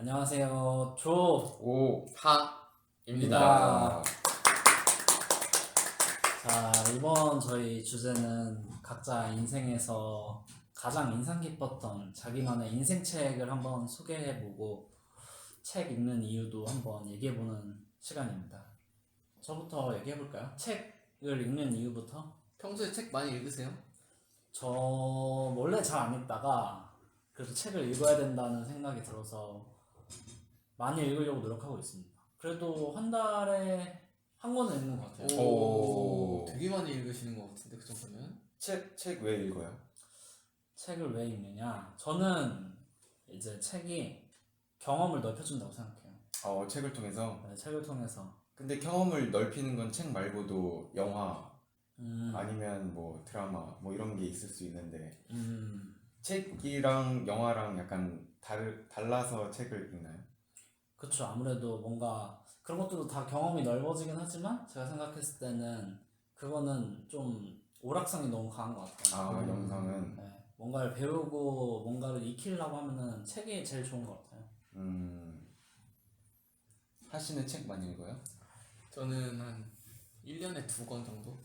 안녕하세요. 조하입니다. 자, 이번 저희 주제는 각자 인생에서 가장 인상 깊었던 자기만의 인생책을 한번 소개해보고 책 읽는 이유도 한번 얘기해보는 시간입니다. 저부터 얘기해볼까요? 책을 읽는 이유부터? 평소에 책 많이 읽으세요? 저 원래 잘 안 읽다가 그래도 책을 읽어야 된다는 생각이 들어서 많이 읽으려고 노력하고 있습니다. 그래도 한 달에 한 권은 읽는 것 같아요. 오, 되게 많이 읽으시는 것 같은데 그 정도면? 책 왜 읽어요? 책을 왜 읽느냐? 저는 이제 책이 경험을 넓혀준다고 생각해요. 책을 통해서. 네, 책을 통해서. 근데 경험을 넓히는 건 책 말고도 영화 음, 아니면 뭐 드라마 뭐 이런 게 있을 수 있는데 음, 책이랑 영화랑 약간 달라서 책을 읽나요? 그쵸. 아무래도 뭔가 그런 것들도 다 경험이 넓어지긴 하지만 제가 생각했을 때는 그거는 좀 오락성이 너무 강한 것 같아요. 영상은. 네, 뭔가를 배우고 뭔가를 익히려고 하면은 책이 제일 좋은 것 같아요. 하시는 책 많이 읽어요? 저는 한 1년에 2권 정도?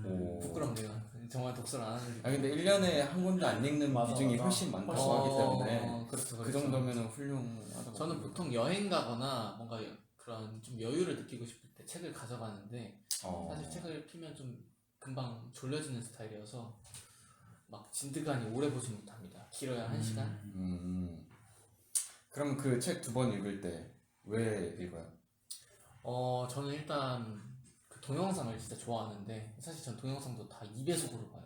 오. 부끄럽네요. 정말 독서를 안 하는 근데 1년에 한 권도 안 읽는 맞아, 비중이 맞아. 훨씬 많다고 훨씬 하기 때문에 그렇죠, 그 그렇죠. 정도면 훌륭하다고. 저는 보통 여행 가거나 뭔가 그런 좀 여유를 느끼고 싶을 때 책을 가져가는데 사실 책을 피면 좀 금방 졸려지는 스타일이어서 막 진드간이 오래 보지 못합니다. 길어야 1시간? 그럼 그 책 2번 읽을 때 왜 읽어요? 저는 일단 그 동영상을 진짜 좋아하는데 사실 전 동영상도 다 2배속으로 봐요.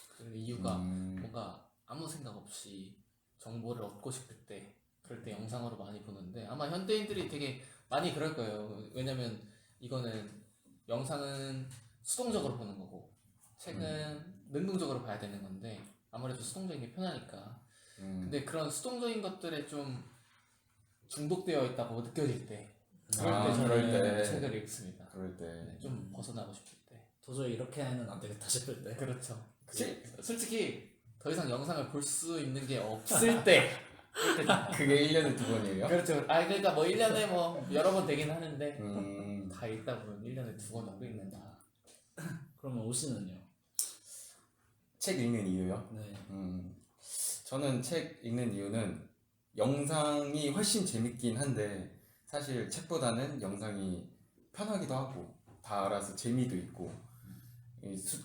그 이유가 뭔가 아무 생각 없이 정보를 얻고 싶을 때 그럴 때 영상으로 많이 보는데 아마 현대인들이 되게 많이 그럴 거예요. 왜냐면 이거는 영상은 수동적으로 보는 거고 책은 능동적으로 봐야 되는 건데 아무래도 수동적인 게 편하니까. 근데 그런 수동적인 것들에 좀 중독되어 있다고 느껴질 때 그럴 때 그럴 저는 때. 책을 읽습니다. 그럴 때. 네, 좀 벗어나고 싶을 때. 도저히 이렇게는 안 되겠다 싶을 때. 그렇죠. 솔직히 더 이상 영상을 볼 수 있는 게 없을 때. 그럴 때 그게 1년에 2번이에요? 그렇죠. 그러니까 뭐 1년에 뭐 여러 번 되긴 하는데 다 읽다 보면 1년에 2권 정도 읽는다. 그러면 오씨는요? 책 읽는 이유요? 네. 저는 책 읽는 이유는 영상이 훨씬 재밌긴 한데 사실 책보다는 영상이 편하기도 하고 다 알아서 재미도 있고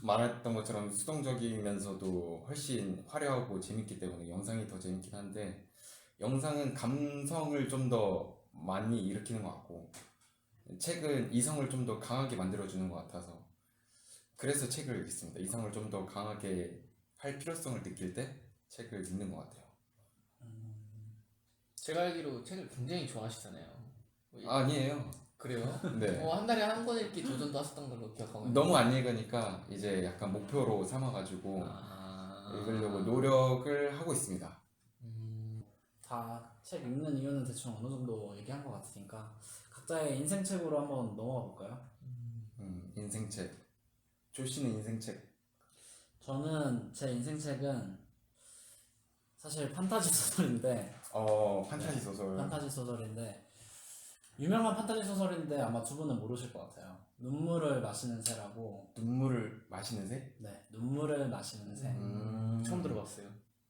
말했던 것처럼 수동적이면서도 훨씬 화려하고 재밌기 때문에 영상이 더 재밌긴 한데 영상은 감성을 좀 더 많이 일으키는 것 같고 책은 이성을 좀 더 강하게 만들어주는 것 같아서 그래서 책을 읽습니다. 이성을 좀 더 강하게 할 필요성을 느낄 때 책을 읽는 것 같아요. 제가 알기로 책을 굉장히 좋아하시잖아요. 아니에요. 그래요? 네. 한 달에 한 권 읽기 도전도 하셨던 걸로 기억하고 있는데. 너무 안 읽으니까 이제 약간 목표로 삼아가지고 읽으려고 읽으려고 노력을 하고 있습니다. 다 책 읽는 이유는 대충 어느 정도 얘기한 것 같으니까 각자의 인생책으로 한번 넘어가 볼까요? 인생책. 조씨는 인생책. 저는 제 인생책은 사실 판타지 소설인데 판타지 소설. 판타지 소설인데 유명한 판타지 소설인데 아마 두 분은 모르실 것 같아요. 눈물을 마시는 새라고. 눈물을 마시는 새? 네, 눈물을 마시는 새. 처음 들어봤어요.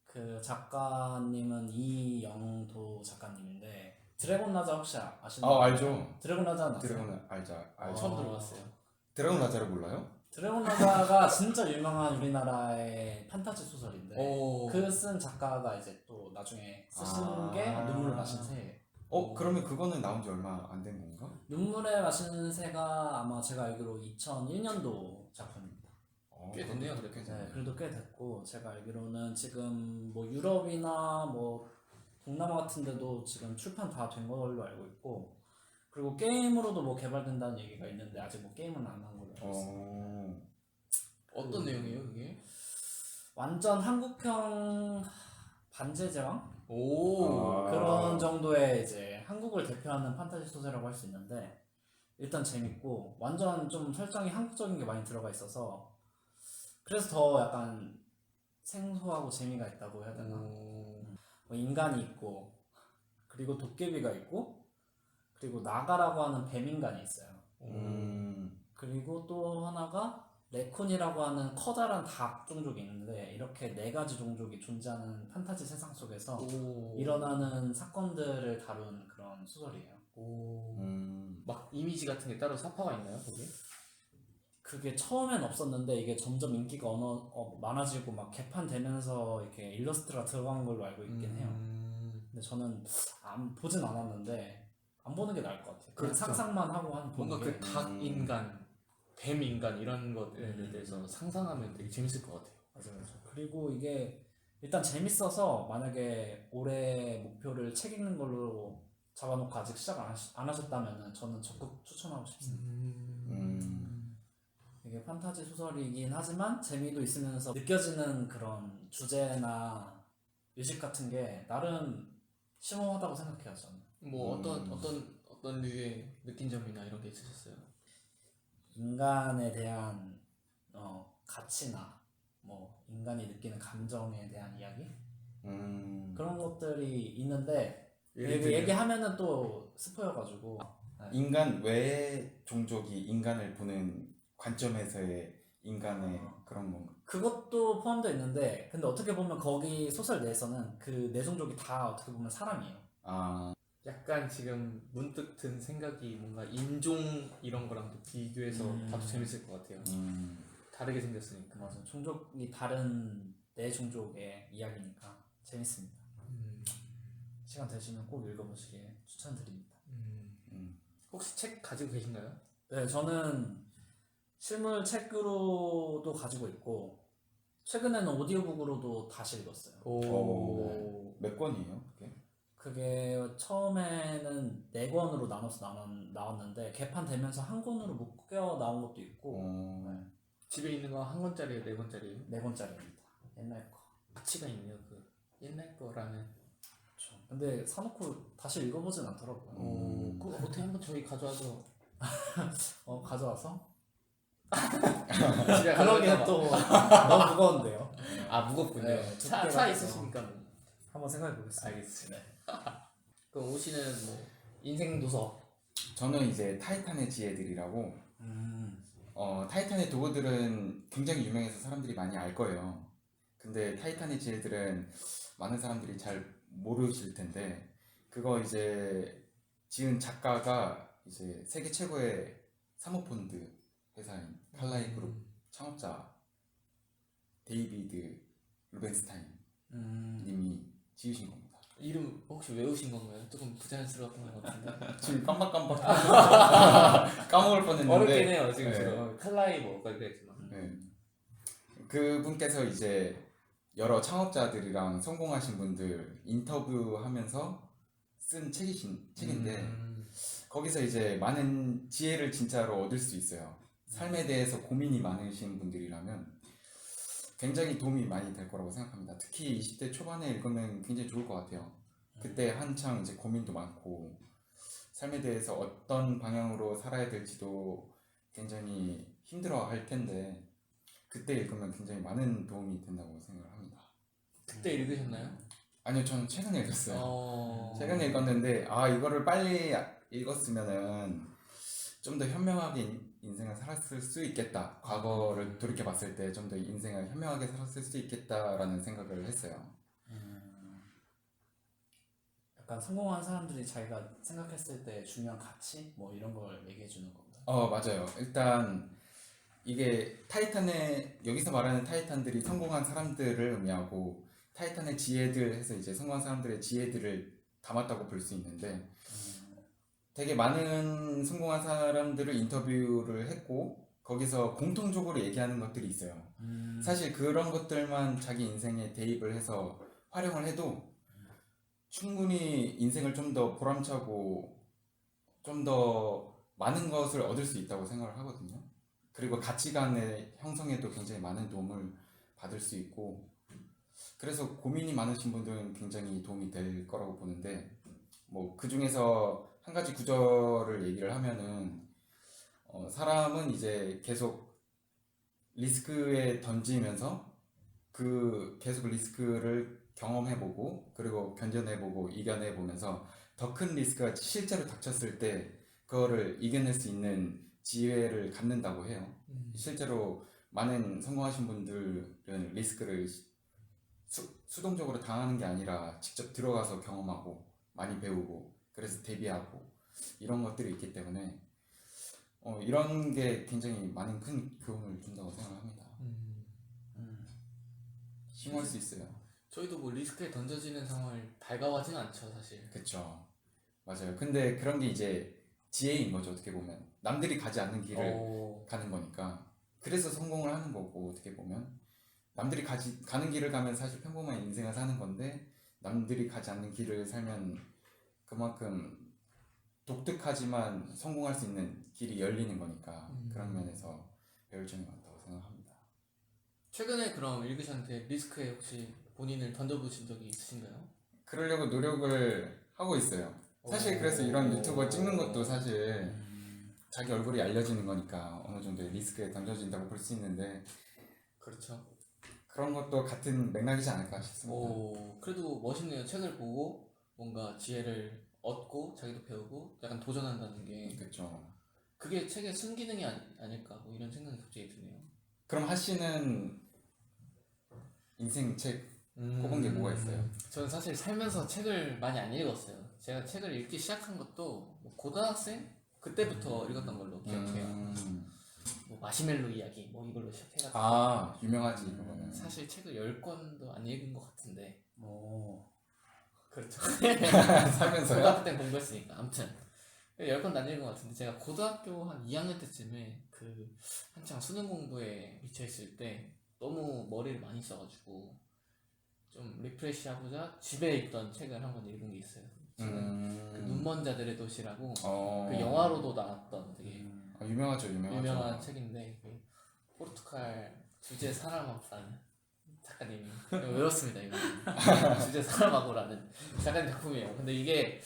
그 작가님은 이영도 작가님인데 드래곤 라자 혹시 아시나요? 알죠. 드래곤 라자는 아세요? 드래곤 알죠. 처음 들어봤어요. 드래곤 라자를 몰라요? 드래곤 라자가 진짜 유명한 우리나라의 판타지 소설인데 오. 그 쓴 작가가 이제 또 나중에 쓰신 게 눈물을 마신 새예요. 그러면 그거는 나온 지 얼마 안 된 건가? 눈물을 마시는 새가 아마 제가 알기로 2001년도 작품입니다. 꽤 됐네요, 그래도 그래도. 네, 그래도 꽤 됐고 제가 알기로는 지금 뭐 유럽이나 뭐 동남아 같은 데도 지금 출판 다 된 걸로 알고 있고 그리고 게임으로도 뭐 개발된다는 얘기가 있는데 아직 뭐 게임은 안 한 걸로 알고 있습니다. 어떤 내용이에요, 그게? 완전 한국형 반지의 제왕? 오. 그런 정도의 이제 한국을 대표하는 판타지 소설이라고 할 수 있는데 일단 재밌고 완전 좀 설정이 한국적인 게 많이 들어가 있어서 그래서 더 약간 생소하고 재미가 있다고 해야 되나? 뭐 인간이 있고 그리고 도깨비가 있고, 그리고 나가라고 하는 뱀인간이 있어요. 그리고 또 하나가 레콘이라고 하는 커다란 닭 종족이 있는데, 이렇게 4가지 종족이 존재하는 판타지 세상 속에서 일어나는 사건들을 다룬 그런 소설이에요. 막 이미지 같은 게 따로 사파가 있나요, 거기? 그게 처음엔 없었는데 이게 점점 인기가 많아지고 막 개판되면서 이렇게 일러스트가 들어간 걸로 알고 있긴 해요. 근데 저는 보진 않았는데 안 보는 게 나을 것 같아요. 그냥 그렇죠. 상상만 하고 하는 뭔가 보는 그 게. 닭 인간, 뱀 인간 이런 것에 대해서 상상하면 되게 재밌을 것 같아요. 맞아요. 그리고 이게 일단 재밌어서 만약에 올해 목표를 책 읽는 걸로 잡아놓고 아직 시작 안 하셨다면 저는 적극 추천하고 싶습니다. 이게 판타지 소설이긴 하지만 재미도 있으면서 느껴지는 그런 주제나 의식 같은 게 나름 심오하다고 생각해요, 저는. 뭐 어떤 류의 느낀 점이나 이런 게 있으셨어요? 인간에 대한 가치나 뭐 인간이 느끼는 감정에 대한 이야기 그런 것들이 있는데 얘기하면은 또 스포여가지고 인간 외의 종족이 인간을 보는 관점에서의 인간의 그런 건가? 그것도 포함되어 있는데 근데 어떻게 보면 거기 소설 내에서는 그 네 종족이 다 어떻게 보면 사람이에요. 약간 지금 문득 든 생각이 뭔가 인종 이런 거랑 또 비교해서 봐도 재밌을 것 같아요. 다르게 생겼으니까. 맞아. 종족이 다른 네 종족의 이야기니까 재밌습니다. 시간 되시면 꼭 읽어보시길 추천드립니다. 혹시 책 가지고 계신가요? 네, 저는 실물 책으로도 가지고 있고 최근에는 오디오북으로도 다시 읽었어요. 몇 권이에요? 그게? 그게 처음에는 4권으로 나눠서 나왔는데 개판되면서 한 권으로 묶여 나온 것도 있고 네. 집에 있는 거 한 권짜리예요, 4권짜리예요? 4권짜리입니다. 옛날 거. 가치가 있네요, 그 옛날 거라는. 그렇죠. 근데 사놓고 다시 읽어보진 않더라고요. 그거 어떻게 한번 저희 가져와서 가져와서? 집에 그러기엔 또 너무 무거운데요. 무겁군요. 네, 차 두께가 있으시니까 뭐. 한번 생각해 보겠습니다. 알겠습니다. 그럼 오시는 뭐 인생 도서. 저는 이제 타이탄의 지혜들이라고 타이탄의 도구들은 굉장히 유명해서 사람들이 많이 알 거예요. 근데 타이탄의 지혜들은 많은 사람들이 잘 모르실 텐데 그거 이제 지은 작가가 이제 세계 최고의 사모펀드 회사인 칼라이 그룹 창업자 데이비드 루벤스타인 님이 지으신 겁니다. 이름 혹시 외우신 건가요? 조금 부자연스러웠던 것 같은데. 지금 깜빡깜빡 까먹을 뻔했는데 어렵긴 해요 지금. 네. 칼라이 뭐까지 했지만. 네. 그분께서 이제 여러 창업자들이랑 성공하신 분들 인터뷰하면서 쓴 책인데 거기서 이제 많은 지혜를 진짜로 얻을 수 있어요. 삶에 대해서 고민이 많으신 분들이라면 굉장히 도움이 많이 될 거라고 생각합니다. 특히 20대 초반에 읽으면 굉장히 좋을 것 같아요. 그때 한창 이제 고민도 많고 삶에 대해서 어떤 방향으로 살아야 될지도 굉장히 힘들어 할 텐데 그때 읽으면 굉장히 많은 도움이 된다고 생각을 합니다. 그때 읽으셨나요? 아니요, 저는 최근에 읽었어요. 네. 최근에 읽었는데 이거를 빨리 읽었으면은 좀 더 현명하게 인생을 살았을 수 있겠다. 과거를 돌이켜 봤을 때 좀 더 인생을 현명하게 살았을 수 있겠다라는 생각을 했어요. 약간 성공한 사람들이 자기가 생각했을 때 중요한 가치 뭐 이런 걸 얘기해 주는 겁니다. 맞아요. 일단 이게 여기서 말하는 타이탄들이 성공한 사람들을 의미하고 타이탄의 지혜들 해서 이제 성공한 사람들의 지혜들을 담았다고 볼 수 있는데 되게 많은 성공한 사람들을 인터뷰를 했고 거기서 공통적으로 얘기하는 것들이 있어요. 사실 그런 것들만 자기 인생에 대입을 해서 활용을 해도 충분히 인생을 좀 더 보람차고 좀 더 많은 것을 얻을 수 있다고 생각을 하거든요. 그리고 가치관의 형성에도 굉장히 많은 도움을 받을 수 있고 그래서 고민이 많으신 분들은 굉장히 도움이 될 거라고 보는데 뭐 그 중에서 한 가지 구절을 얘기를 하면은 사람은 이제 계속 리스크에 던지면서 계속 리스크를 경험해보고 그리고 견뎌내보고 이겨내보면서 더 큰 리스크가 실제로 닥쳤을 때 그거를 이겨낼 수 있는 지혜를 갖는다고 해요. 실제로 많은 성공하신 분들은 리스크를 수동적으로 당하는 게 아니라 직접 들어가서 경험하고 많이 배우고 그래서 대비하고 이런 것들이 있기 때문에 이런 게 굉장히 많은 큰 교훈을 준다고 생각합니다. 싱할 수 있어요. 저희도 뭐 리스크에 던져지는 상황을 달가워하지는 않죠, 사실. 그쵸. 맞아요. 근데 그런 게 이제 지혜인 거죠. 어떻게 보면 남들이 가지 않는 길을 가는 거니까 그래서 성공을 하는 거고 어떻게 보면 남들이 가는 길을 가면 사실 평범한 인생을 사는 건데 남들이 가지 않는 길을 살면 그만큼 독특하지만 성공할 수 있는 길이 열리는 거니까 그런 면에서 배울 점이 많다고 생각합니다. 최근에 그럼 읽으셨는데 리스크에 혹시 본인을 던져보신 적이 있으신가요? 그러려고 노력을 하고 있어요. 사실 그래서 이런 유튜버 찍는 것도 사실 자기 얼굴이 알려지는 거니까 어느 정도의 리스크에 던져진다고 볼 수 있는데 그렇죠. 그런 것도 같은 맥락이지 않을까 싶습니다. 그래도 멋있네요. 책을 보고 뭔가 지혜를 얻고 자기도 배우고 약간 도전한다는 게 그렇죠. 그게 책의 순기능이 아닐까 뭐 이런 생각이 갑자기 드네요. 그럼 하씨는 인생 책 꼽은 게 뭐가 있어요? 저는 사실 살면서 책을 많이 안 읽었어요. 제가 책을 읽기 시작한 것도 뭐 고등학생 그때부터 읽었던 걸로 기억해요. 뭐 마시멜로 이야기 뭐 이걸로 시작해가지고 아 유명하지 그거는. 사실 책을 10권도 안 읽은 것 같은데 그렇죠. 살면서요? 고등학교 때 공부했으니까 아무튼 10권도 안 읽은 것 같은데 제가 고등학교 한 2학년 때쯤에 그 한창 수능 공부에 미쳐있을 때 너무 머리를 많이 써가지고 좀 리프레시 하고자 집에 있던 책을 한 권 읽은 게 있어요. 그 눈먼 자들의 도시라고 그 영화로도 나왔던 되게 유명하죠. 유명한 책인데 그 포르투갈 주제 사람하고라는 작가님이 외웠습니다. 이거 주제 사람하고라는 작가님 작품이에요. 근데 이게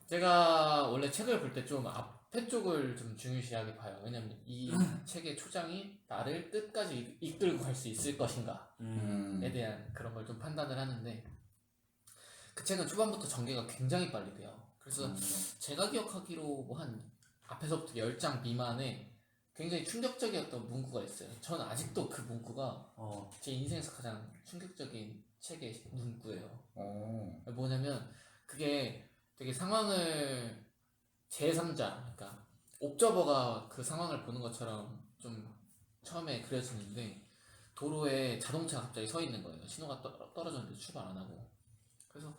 제가 원래 책을 볼 때 좀 앞에 쪽을 좀 중요시하게 봐요. 왜냐면 이 책의 초장이 나를 끝까지 이끌고 갈 수 있을 것인가에 대한 그런 걸 좀 판단을 하는데 그 책은 초반부터 전개가 굉장히 빨리 돼요. 그래서 제가 기억하기로 뭐 한 앞에서부터 10장 미만의 굉장히 충격적이었던 문구가 있어요. 저는 아직도 그 문구가 제 인생에서 가장 충격적인 책의 문구예요. 뭐냐면 그게 되게 상황을 제3자, 그러니까 옵저버가 그 상황을 보는 것처럼 좀 처음에 그려지는데 도로에 자동차가 갑자기 서 있는 거예요. 신호가 떨어졌는데 출발 안 하고. 그래서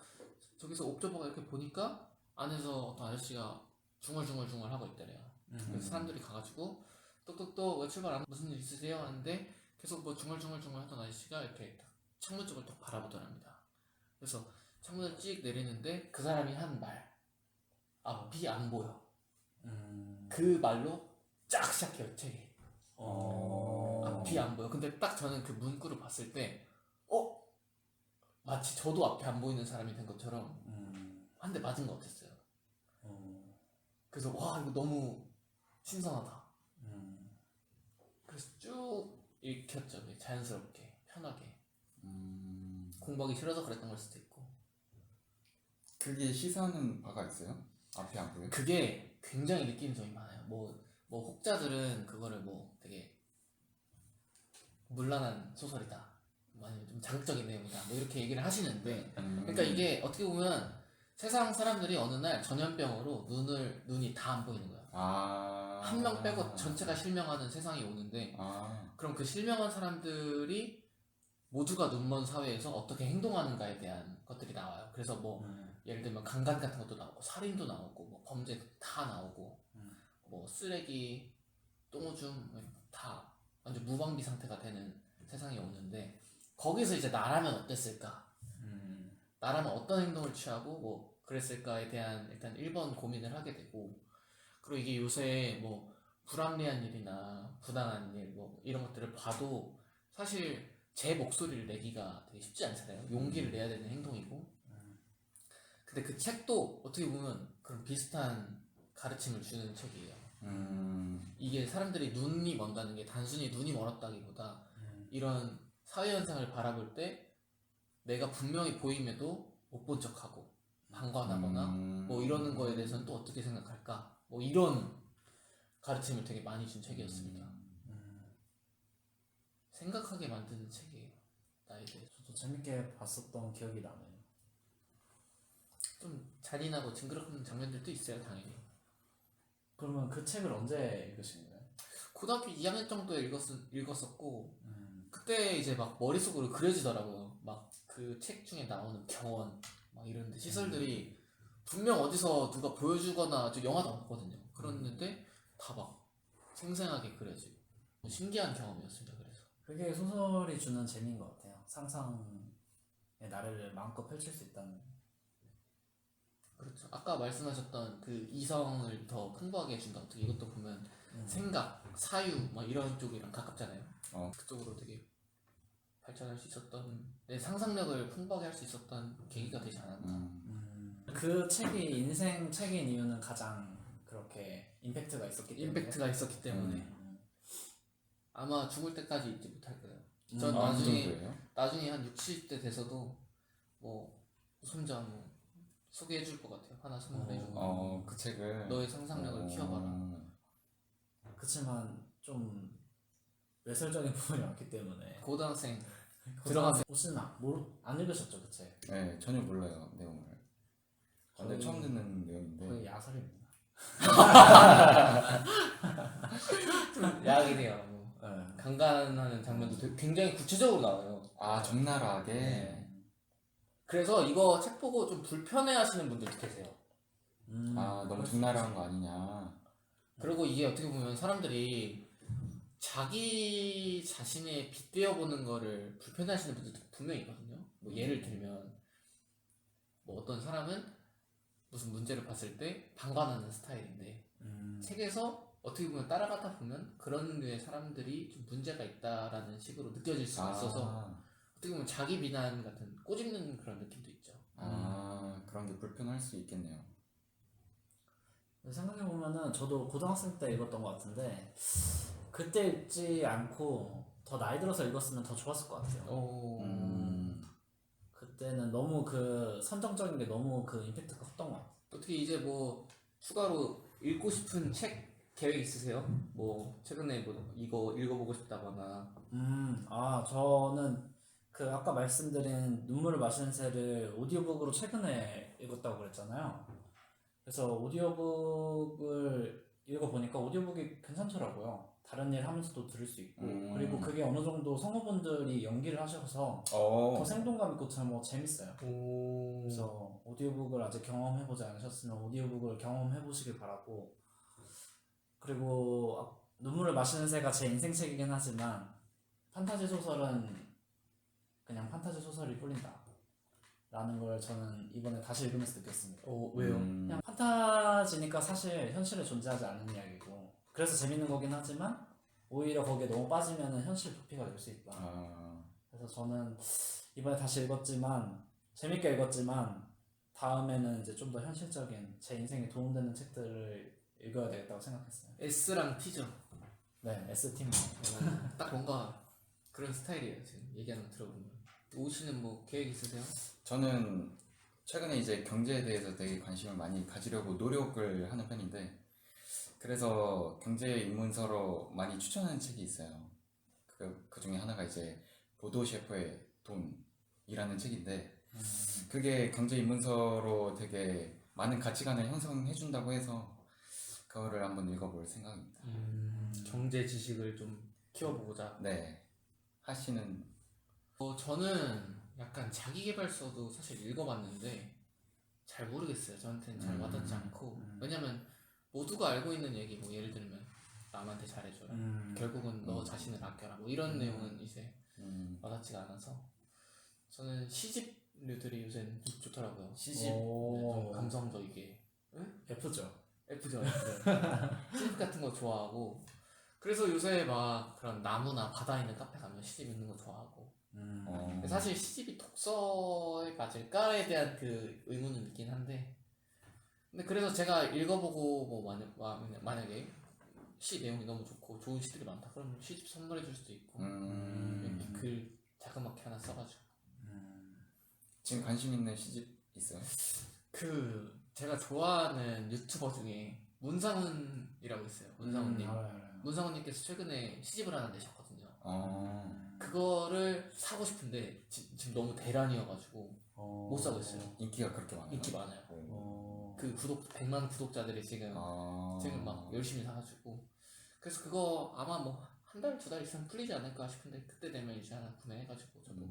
저기서 옵저버가 이렇게 보니까 안에서 어떤 아저씨가 중얼중얼 하고 있더래요. 그래서 사람들이 가가지고 똑똑똑 왜 출발 안 무슨 일 있으세요? 하는데 계속 뭐 중얼중얼 하던 아저씨가 이렇게 딱 창문 쪽을 딱 바라보더랍니다. 그래서 창문을 찍 내리는데 그 사람이 한 말 앞이 안 보여. 그 말로 쫙 시작해요 책이. 앞이 안 보여. 근데 딱 저는 그 문구를 봤을 때 마치 저도 앞이 안 보이는 사람이 된 것처럼 한 대 맞은 것 같았어요. 그래서 와 이거 너무 신선하다. 그래서 쭉 읽혔죠. 자연스럽게 편하게. 공부하기 싫어서 그랬던 걸 수도 있고. 그게 시사하는 바가 있어요? 앞이 안 보여? 그게 굉장히 느끼는 점이 많아요. 뭐 혹자들은 그거를 뭐 되게 문란한 소설이다, 아니면 좀 자극적인 내용이다, 뭐 이렇게 얘기를 하시는데, 그러니까 이게 어떻게 보면 세상 사람들이 어느 날 전염병으로 눈이 다 안 보이는 거야. 한 명 빼고 전체가 실명하는 세상이 오는데, 그럼 그 실명한 사람들이 모두가 눈먼 사회에서 어떻게 행동하는가에 대한 것들이 나와요. 그래서 뭐 예를 들면 강간 같은 것도 나오고 살인도 나오고 뭐 범죄도 다 나오고 뭐 쓰레기, 똥오줌 다 완전 무방비 상태가 되는 세상이 오는데, 거기서 이제 나라면 어땠을까? 나라면 어떤 행동을 취하고 뭐 그랬을까에 대한 일단 1번 고민을 하게 되고, 그리고 이게 요새 뭐 불합리한 일이나 부당한 일 뭐 이런 것들을 봐도 사실 제 목소리를 내기가 되게 쉽지 않잖아요. 용기를 내야 되는 행동이고. 근데 그 책도 어떻게 보면 그런 비슷한 가르침을 주는 책이에요. 이게 사람들이 눈이 먼다는 게 단순히 눈이 멀었다기보다 이런 사회 현상을 바라볼 때 내가 분명히 보임에도 못 본 척하고 방관하거나 뭐 이러는 거에 대해서는 또 어떻게 생각할까? 뭐 이런 가르침을 되게 많이 준 책이었습니다. 생각하게 만드는 책이에요. 나에 대해서. 저도 재밌게 봤었던 기억이 나네요. 좀 잔인하고 징그럽은 장면들도 있어요, 당연히. 그러면 그 책을 언제 읽으신 거예요? 고등학교 2학년 정도에 읽었었고 그때 이제 막 머릿속으로 그려지더라고요. 막 그 책 중에 나오는 병원 막 이런데 시설들이 분명 어디서 누가 보여주거나 저 영화도 안 봤거든요. 그랬는데 다 막 생생하게 그려지고 신기한 경험이었습니다. 그래서 그게 소설이 주는 재미인 것 같아요. 상상의 나래를 마음껏 펼칠 수 있다는. 그렇죠. 아까 말씀하셨던 그 이성을 더 풍부하게 해준다. 어떻게 이것도 보면 생각, 사유 막 이런 쪽이랑 가깝잖아요. 그쪽으로 되게 발전할 수 있었던 내 상상력을 풍부하게 할 수 있었던 계기가 되지 않았나. 그 책이 인생 책인 이유는 가장 그렇게 임팩트가 있었기 때문에. 임팩트가 있었기 때문에 아마 죽을 때까지 잊지 못할 거예요. 전 그 나중에 한 60대 돼서도 뭐 손자 뭐 소개해줄 것 같아요. 하나 선물해주고. 그 책을 너의 상상력을 키워봐라. 그치만 좀 외설적인 부분이 많기 때문에 고등학생 들어가서 혹시 안 읽으셨죠 그 책? 네, 전혀 몰라요 내용을. 완전 처음 듣는 내용인데. 거의 야설입니다. 좀 야하게네요. 뭐. 네. 강간하는 장면도 굉장히 구체적으로 나와요. 적나라하게. 네. 그래서 이거 책 보고 좀 불편해하시는 분들도 계세요. 너무 적나라한 거 아니냐. 그리고 이게 어떻게 보면 사람들이 자기 자신의 빗대어 보는 거를 불편해하시는 분들도 분명히 있거든요. 뭐 예를 들면 뭐 어떤 사람은 무슨 문제를 봤을 때 방관하는 스타일인데 책에서 어떻게 보면 따라가다 보면 그런 류의 사람들이 좀 문제가 있다라는 식으로 느껴질 수가 있어서 어떻게 보면 자기 비난 같은 꼬집는 그런 느낌도 있죠. 그런 게 불편할 수 있겠네요. 생각해보면은 저도 고등학생 때 읽었던 것 같은데 그때 읽지 않고 더 나이 들어서 읽었으면 더 좋았을 것 같아요. 그때는 너무 그 선정적인 게 너무 그 임팩트가 컸던 것 같아요. 어떻게 이제 뭐 추가로 읽고 싶은 책 계획 있으세요? 뭐 최근에 뭐 이거 읽어보고 싶다거나. 저는 그 아까 말씀드린 눈물을 마시는 새를 오디오북으로 최근에 읽었다고 그랬잖아요. 그래서 오디오북을 읽어보니까 오디오북이 괜찮더라고요. 다른 일 하면서도 들을 수 있고 그리고 그게 어느 정도 성우분들이 연기를 하셔서 더 생동감 있고 참 재밌어요. 그래서 오디오북을 아직 경험해보지 않으셨으면 오디오북을 경험해보시길 바라고, 그리고 눈물을 마시는 새가 제 인생책이긴 하지만 판타지 소설은 그냥 판타지 소설이 뿐이다 라는 걸 저는 이번에 다시 읽으면서 느꼈습니다. 왜요? 그냥 판타지니까 사실 현실에 존재하지 않는 이야기고 그래서 재밌는 거긴 하지만 오히려 거기에 너무 빠지면 현실 도피가 될 수 있다. 그래서 저는 이번에 다시 읽었지만 재밌게 읽었지만 다음에는 이제 좀 더 현실적인 제 인생에 도움되는 책들을 읽어야 되겠다고 생각했어요. S랑 T죠. 네, S팀. 딱 뭔가 그런 스타일이에요. 지금 얘기하는 거 들어보면. 오씨는 뭐 계획 있으세요? 저는 최근에 이제 경제에 대해서 되게 관심을 많이 가지려고 노력을 하는 편인데, 그래서 경제 입문서로 많이 추천하는 책이 있어요. 그 중에 하나가 이제 보도 셰퍼의 돈이라는 책인데, 그게 경제 입문서로 되게 많은 가치관을 형성해 준다고 해서 그거를 한번 읽어볼 생각입니다. 경제 지식을 좀 키워보고자. 네. 하시는. 저는 약간 자기계발서도 사실 읽어봤는데 잘 모르겠어요. 저한테는 잘 와닿지 않고. 왜냐면 모두가 알고 있는 얘기, 뭐 예를 들면 남한테 잘해줘라, 결국은 너 자신을 아껴라, 뭐 이런 내용은 이제 와닿지가 않아서 저는 시집류들이 요새는 좋더라고요. 시집. 네, 좀 감성적이게. F죠. F죠. 시집 같은 거 좋아하고, 그래서 요새 막 그런 나무나 바다 있는 카페 가면 시집 읽는 거 좋아하고. 사실 시집이 독서에 맞을까에 대한 그 의문은 있긴 한데, 근데 그래서 제가 읽어보고 뭐 만약에 시 내용이 너무 좋고 좋은 시들이 많다 그러면 시집 선물해 줄 수도 있고, 이렇게 글 자그맣게 하나 써가지고. 지금 관심 있는 시집 있어요? 제가 좋아하는 유튜버 중에 문상훈이라고 있어요. 문상훈님. 알아요. 문상훈님께서 최근에 시집을 하나 내셨거든요. 어, 그거를 사고 싶은데 지금 너무 대란이어가지고 못 사고 있어요. 인기가 그렇게 많아요. 인기 많아요. 오. 그 100만 구독자들이 지금 막 열심히 사가지고 그래서 그거 아마 뭐 한 달, 두 달 있으면 풀리지 않을까 싶은데 그때 되면 이제 하나 구매해가지고 저도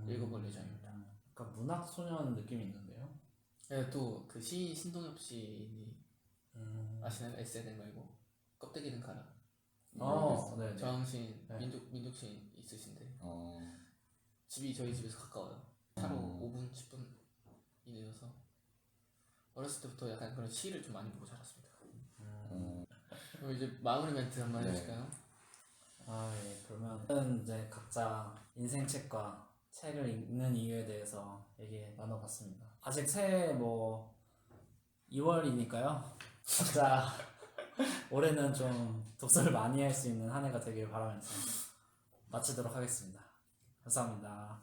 읽어볼 예정입니다. 약간 문학 소년 느낌이 있는데요. 네, 또 그 시인 신동엽 시인이 아시나요? 에세덴 말고 껍데기는 가라. 네. 저항시인 네. 민족 시인 있으신데 어, 집이 저희 집에서 가까워요. 차로 음. 5분, 10분 이내여서 어렸을 때부터 약간 그런 시를 좀 많이 보고 자랐습니다. 그럼 이제 마무리 멘트 한번 네. 해주실까요? 예. 그러면 이제 각자 인생 책과 책을 읽는 이유에 대해서 얘기 나눠봤습니다. 아직 새해 뭐 2월이니까요. 각자 올해는 좀 독서를 많이 할 수 있는 한 해가 되길 바라면서 마치도록 하겠습니다. 감사합니다.